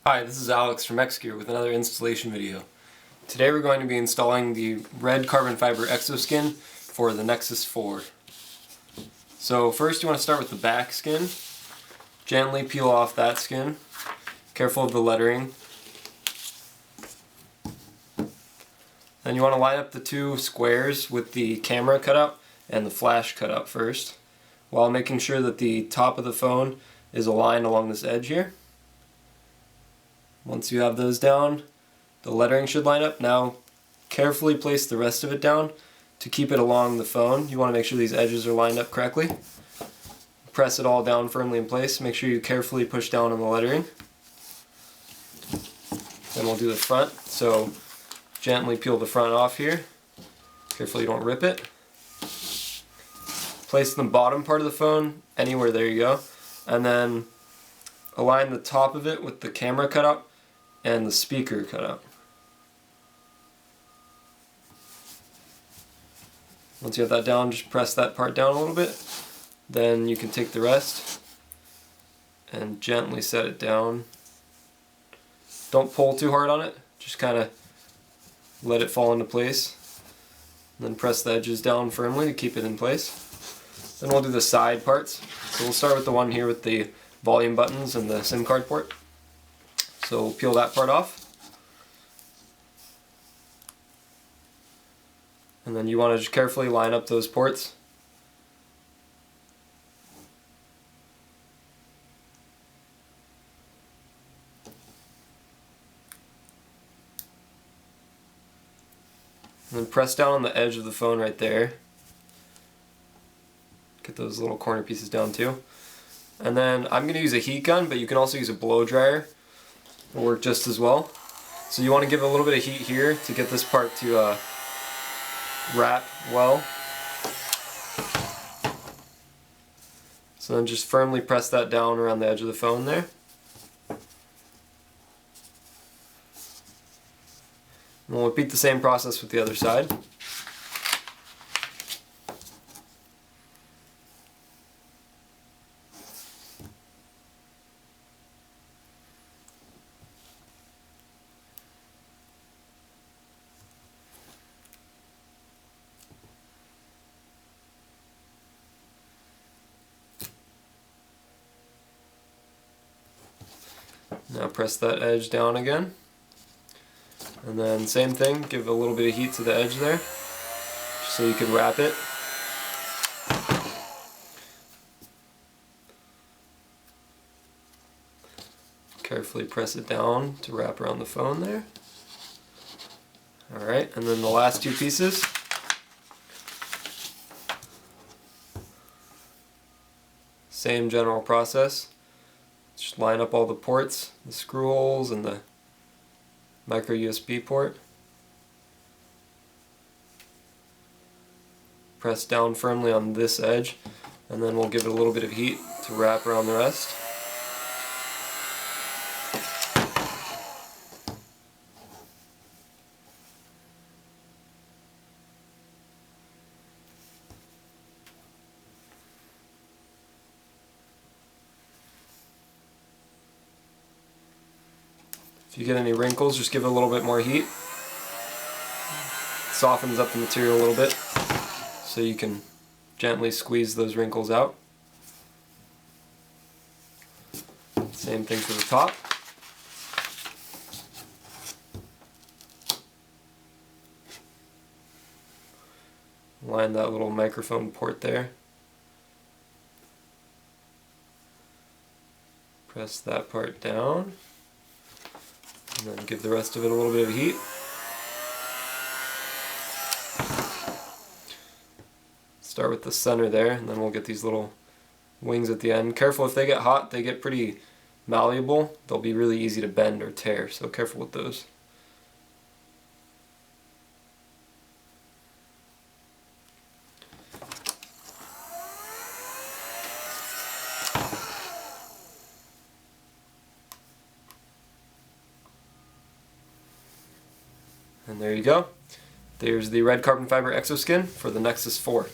Hi, this is Alex from XGear with another installation video. Today we're going to be installing the red carbon fiber EXO skin for the Nexus 4. So first you want to start with the back skin. Gently peel off that skin. Careful of the lettering. Then you want to line up the two squares with the camera cutout and the flash cutout first, while making sure that the top of the phone is aligned along this edge here. Once you have those down, the lettering should line up. Now carefully place the rest of it down to keep it along the phone. You want to make sure these edges are lined up correctly. Press it all down firmly in place. Make sure you carefully push down on the lettering. Then we'll do the front. So gently peel the front off here. Carefully you don't rip it. Place the bottom part of the phone anywhere, there you go. And then align the top of it with the camera cutout and the speaker cutout. Once you have that down, just press that part down a little bit. Then you can take the rest and gently set it down. Don't pull too hard on it, just kind of let it fall into place. Then press the edges down firmly to keep it in place. Then we'll do the side parts. So we'll start with the one here with the volume buttons and the SIM card port. So we'll peel that part off. And then you want to just carefully line up those ports. And then press down on the edge of the phone right there. Get those little corner pieces down too. And then I'm going to use a heat gun, but you can also use a blow dryer. It'll work just as well. So you want to give it a little bit of heat here to get this part to wrap well. So then just firmly press that down around the edge of the phone there. And we'll repeat the same process with the other side. Now press that edge down again. And then same thing, give a little bit of heat to the edge there, just so you can wrap it. Carefully press it down to wrap around the phone there. Alright, and then the last two pieces. Same general process. Just line up all the ports, the screw holes and the micro USB port. Press down firmly on this edge, and then we'll give it a little bit of heat to wrap around the rest. If you get any wrinkles, just give it a little bit more heat. It softens up the material a little bit so you can gently squeeze those wrinkles out. Same thing for the top. Line that little microphone port there. Press that part down. And then give the rest of it a little bit of heat. Start with the center there, and then we'll get these little wings at the end. Careful, if they get hot, they get pretty malleable. They'll be really easy to bend or tear, so careful with those. And there you go. There's the red carbon fiber EXO skin for the Nexus 4.